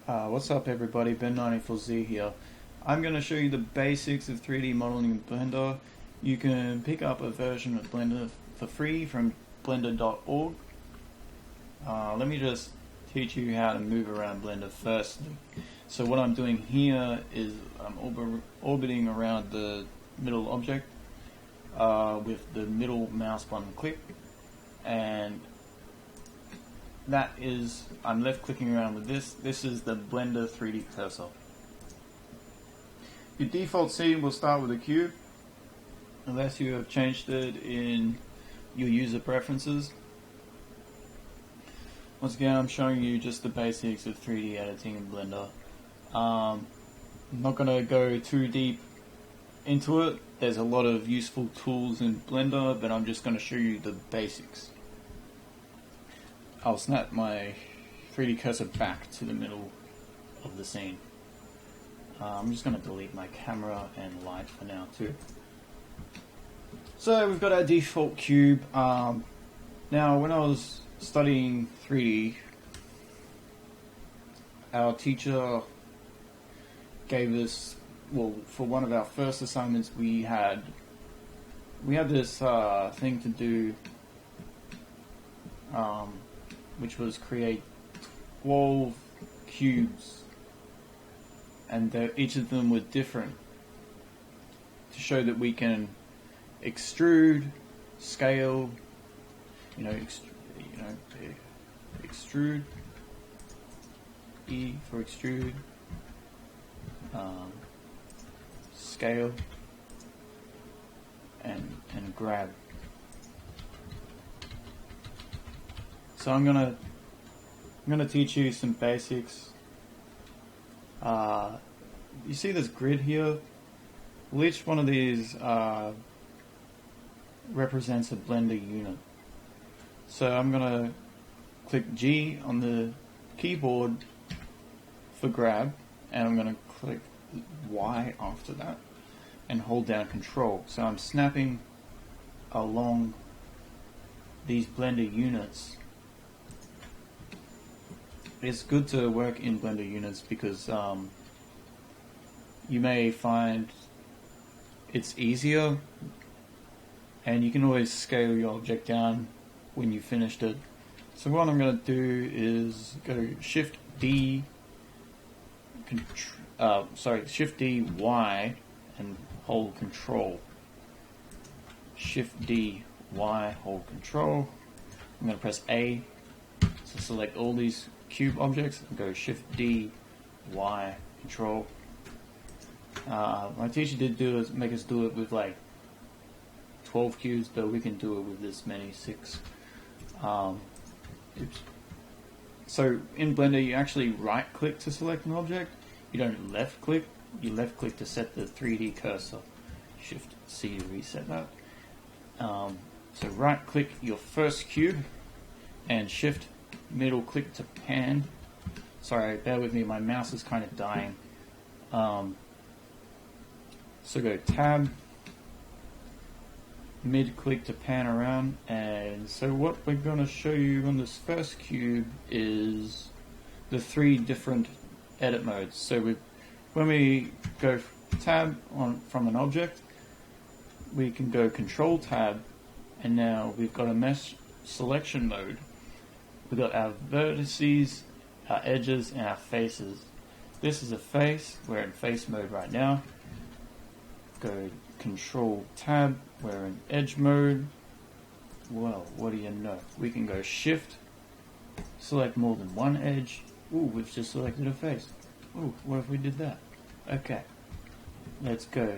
What's up everybody, BEN94z here. I'm going to show you the basics of 3D modeling in Blender. You can pick up a version of Blender for free from blender.org. Let me just teach you how to move around Blender firstly. So what I'm doing here is I'm orbiting around the middle object with the middle mouse button click, and that is, I'm left clicking around with this. This is the Blender 3D cursor. Your default scene will start with a cube, unless you have changed it in your user preferences. Once again, I'm showing you just the basics of 3D editing in Blender. I'm not going to go too deep into it. There's a lot of useful tools in Blender, but I'm just going to show you the basics. I'll snap my 3D cursor back to the middle of the scene. I'm just going to delete my camera and light for now too. So we've got our default cube. Now when I was studying 3D, our teacher gave us, well, for one of our first assignments we had this thing to do, which was create 12 cubes, and each of them were different, to show that we can extrude, scale, extrude, E for extrude, scale, and grab. So I'm gonna teach you some basics. You see this grid here? Well, each one of these represents a Blender unit. So I'm gonna click G on the keyboard for grab, and I'm gonna click Y after that, and hold down Control. So I'm snapping along these Blender units. It's good to work in Blender units because you may find it's easier, and you can always scale your object down when you finished it. So what I'm going to do is go Shift D, Shift D Y, and hold Control. Shift D Y, hold Control. I'm going to press A to select all these cube objects, and go Shift D Y, Control. My teacher did make us do it with like 12 cubes, but we can do it with this many, 6. Oops. So in Blender you actually right click to select an object. You don't left click. You left click to set the 3D cursor. Shift C to reset that. So right click your first cube and shift middle click to pan. Sorry, bear with me, my mouse is kind of dying. So go tab, mid click to pan around, and so what we're going to show you on this first cube is the 3 different edit modes. So when we go tab from an object, we can go Control tab, and now we've got a mesh selection mode. We've got our vertices, our edges, and our faces. This is a face. We're in face mode right now. Go Control tab. We're in edge mode. Well, what do you know? We can go Shift, select more than one edge. Ooh, we've just selected a face. Ooh, what if we did that? Okay. Let's go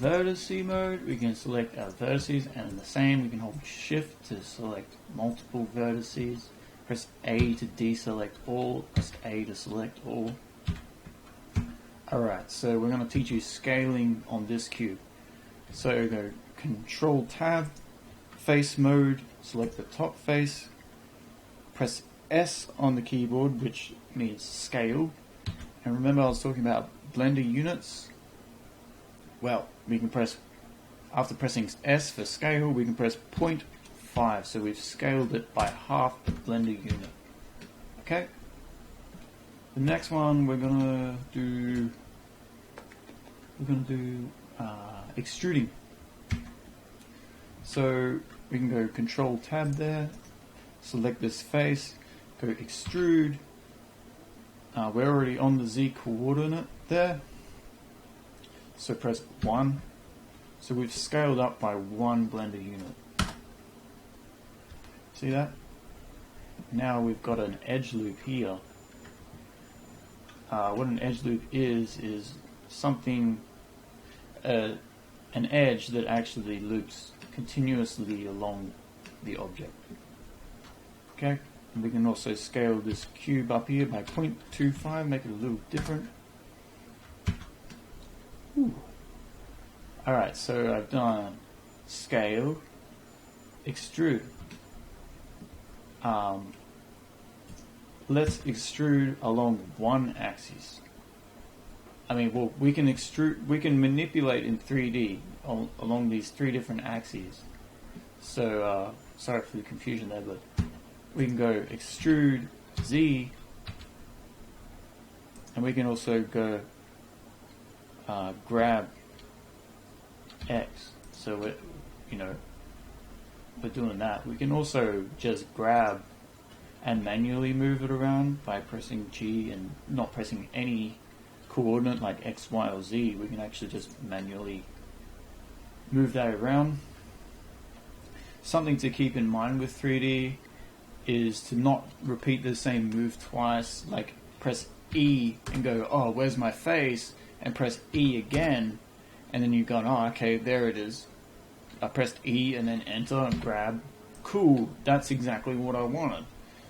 vertice mode. We can select our vertices, and the same, we can hold Shift to select multiple vertices, press A to deselect all, press A to select all. Alright, so we're going to teach you scaling on this cube. So go Control tab, face mode, select the top face, press S on the keyboard, which means scale. And remember I was talking about Blender units? Well, we can press, after pressing S for scale, we can press 0.5, so we've scaled it by half the Blender unit. Okay? The next one we're gonna do extruding. So we can go Control Tab there, select this face, go extrude. We're already on the Z coordinate there, so press 1. So we've scaled up by 1 blender unit. See that? Now we've got an edge loop here. What an edge loop is something, an edge that actually loops continuously along the object. Okay, and we can also scale this cube up here by 0.25, make it a little different. Alright, so I've done scale, extrude. Let's extrude along one axis. I mean, well, we can manipulate in 3D along these 3 different axes. So, sorry for the confusion there, but we can go extrude Z, and we can also go grab X. So we're doing that. We can also just grab and manually move it around by pressing G and not pressing any coordinate like X, Y, or Z. We can actually just manually move that around. Something to keep in mind with 3D is to not repeat the same move twice, like press E and go, oh, where's my face? And press E again, and then you've gone, oh, okay, there it is. I pressed E and then enter and grab. Cool, that's exactly what I wanted.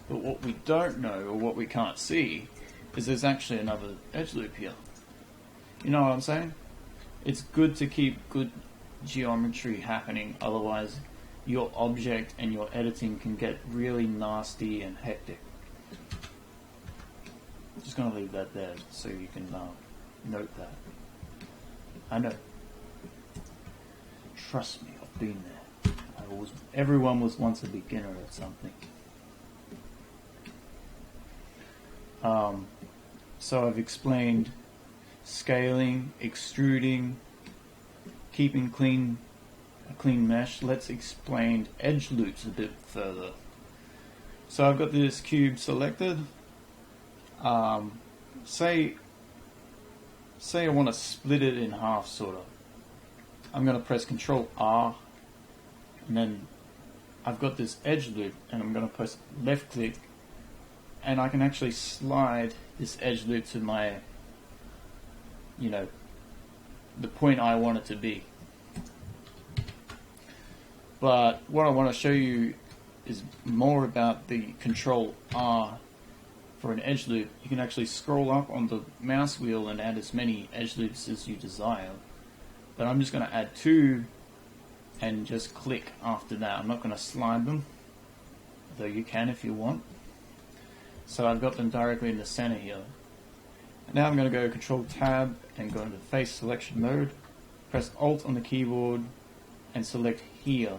But what we don't know, or what we can't see, is there's actually another edge loop here. You know what I'm saying? It's good to keep good geometry happening, otherwise your object and your editing can get really nasty and hectic. I'm just going to leave that there so you can note that. I know. Trust me, I've been there. Everyone was once a beginner at something. So I've explained scaling, extruding, keeping a clean mesh. Let's explain edge loops a bit further. So I've got this cube selected. Say I want to split it in half, sort of. I'm going to press Control R, and then I've got this edge loop, and I'm going to press left click, and I can actually slide this edge loop to my, the point I want it to be. But what I want to show you is more about the Control R for an edge loop. You can actually scroll up on the mouse wheel and add as many edge loops as you desire. But I'm just going to add 2 and just click after that. I'm not going to slide them, though you can if you want. So I've got them directly in the center here. Now I'm going to go Control Tab and go into face selection mode. Press Alt on the keyboard and select here.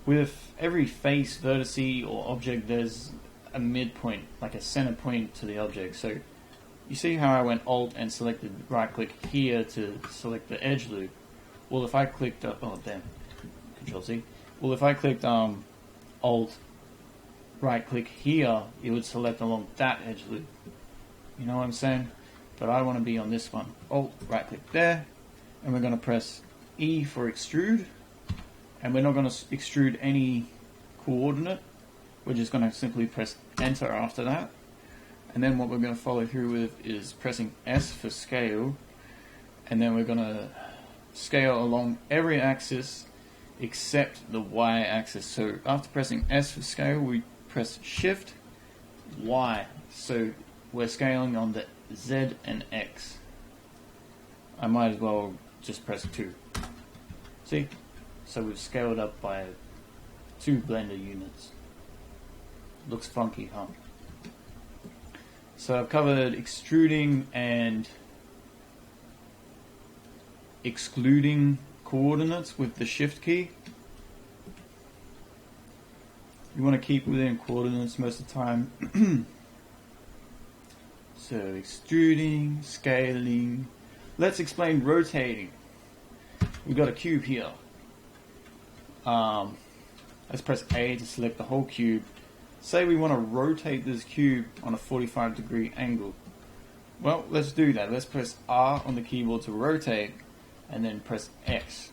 With every face, vertice, or object, there's a midpoint, like a center point to the object. So you see how I went Alt and selected right click here to select the edge loop? Well, if I clicked, Control Z. Well, if I clicked Alt right click here, it would select along that edge loop. You know what I'm saying? But I want to be on this one. Alt right click there, and we're going to press E for extrude, and we're not going to extrude any coordinate. We're just going to simply press enter after that. And then what we're going to follow through with is pressing S for scale, and then we're going to scale along every axis except the Y axis. So after pressing S for scale, we press Shift Y. So we're scaling on the Z and X. I might as well just press 2. See? So we've scaled up by 2 blender units. Looks funky, huh? So I've covered extruding and excluding coordinates with the Shift key. You want to keep within coordinates most of the time. So extruding, scaling. Let's explain rotating. We've got a cube here. Let's press A to select the whole cube. Say we want to rotate this cube on a 45-degree angle. Well, let's do that. Let's press R on the keyboard to rotate, and then press X.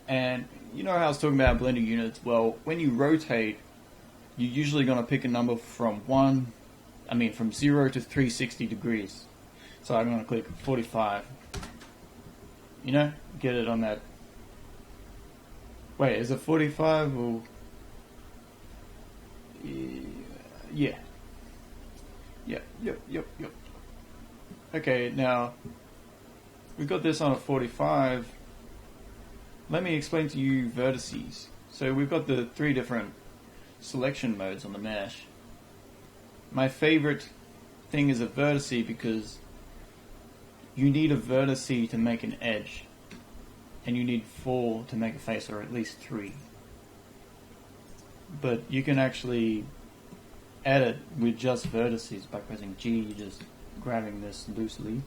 And you know how I was talking about blending units? Well, when you rotate, you're usually going to pick a number from 0 to 360 degrees. So I'm going to click 45. You know, get it on that. Wait, is it 45 or? Yeah. Yep. Okay, now we've got this on a 45. Let me explain to you vertices. So we've got the 3 different selection modes on the mesh. My favorite thing is a vertice because you need a vertice to make an edge, and you need 4 to make a face, or at least 3. But you can actually edit with just vertices by pressing G. You're just grabbing this loosely.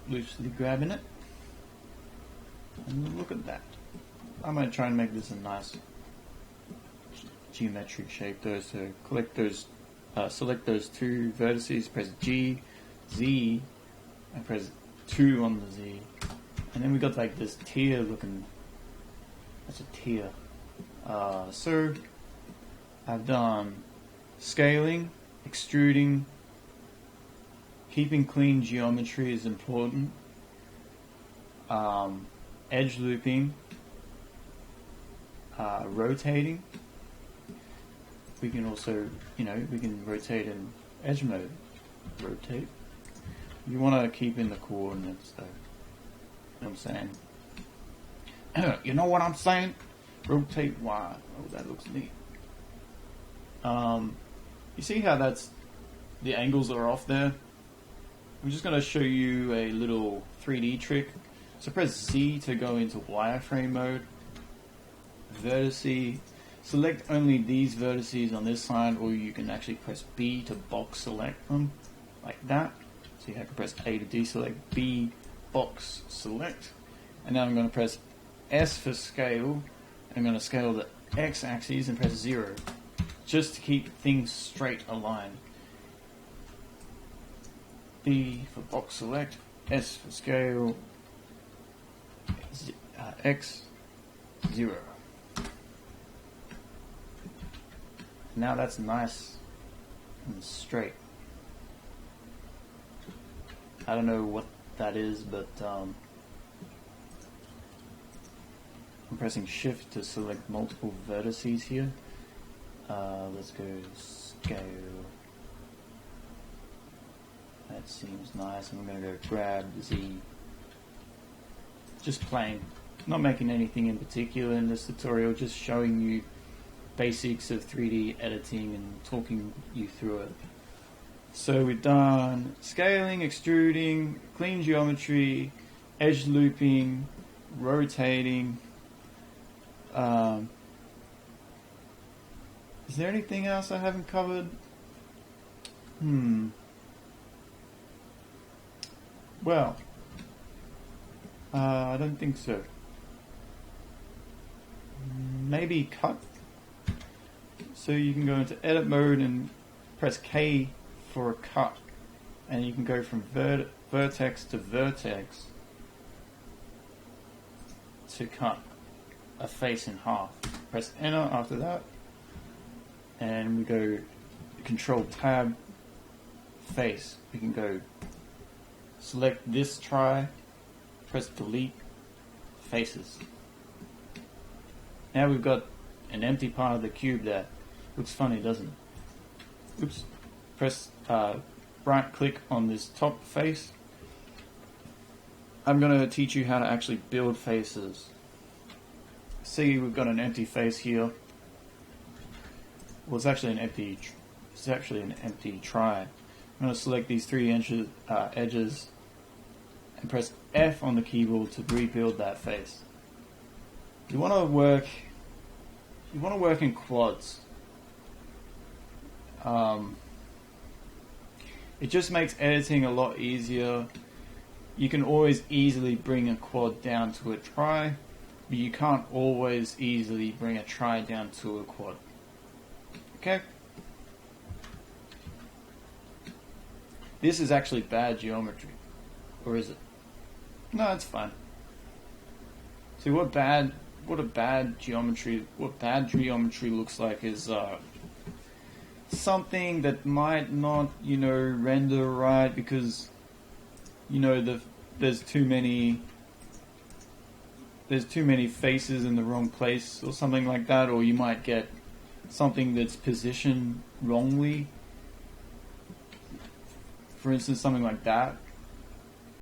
Loosely grabbing it. And look at that. I'm going to try and make this a nice geometric shape though. So select those 2 vertices, press G, Z, and press 2 on the Z. And then we got like this tier looking. That's a tier. So I've done scaling, extruding. Keeping clean geometry is important. Edge looping, rotating. We can also, we can rotate in edge mode. Rotate. You want to keep in the coordinates though. You know what I'm saying? You know what I'm saying? Rotate Y. Oh, that looks neat. You see how the angles are off there? I'm just going to show you a little 3D trick. So press Z to go into wireframe mode. Vertice. Select only these vertices on this side, or you can actually press B to box select them, like that. So I can press A to deselect, B, box select. And now I'm going to press S for scale. I'm going to scale the X axis and press 0, just to keep things straight aligned. B for box select, S for scale, X, 0. Now that's nice and straight. I don't know what that is, but I'm pressing Shift to select multiple vertices here. Let's go scale. That seems nice. I'm going to go grab Z. Just plain. Not making anything in particular in this tutorial, just showing you basics of 3D editing and talking you through it. So we've done scaling, extruding, clean geometry, edge looping, rotating. Is there anything else I haven't covered? Well, I don't think so. Maybe cut. So you can go into edit mode and press K for a cut, and you can go from vertex to vertex to cut a face in half. Press enter after that, and we go Control Tab, face. We can go select this try, press delete, faces. Now we've got an empty part of the cube there. Looks funny, doesn't it? Oops. Press right click on this top face. I'm going to teach you how to actually build faces. See, we've got an empty face here. Well, it's actually an empty try. I'm going to select these 3 edges and press F on the keyboard to rebuild that face. You want to work in quads. It just makes editing a lot easier. You can always easily bring a quad down to a tri, but you can't always easily bring a tri down to a quad. Okay? This is actually bad geometry. Or is it? No, it's fine. See, what bad geometry looks like is something that might not, render right because, there's too many faces in the wrong place or something like that, or you might get something that's positioned wrongly. For instance, something like that.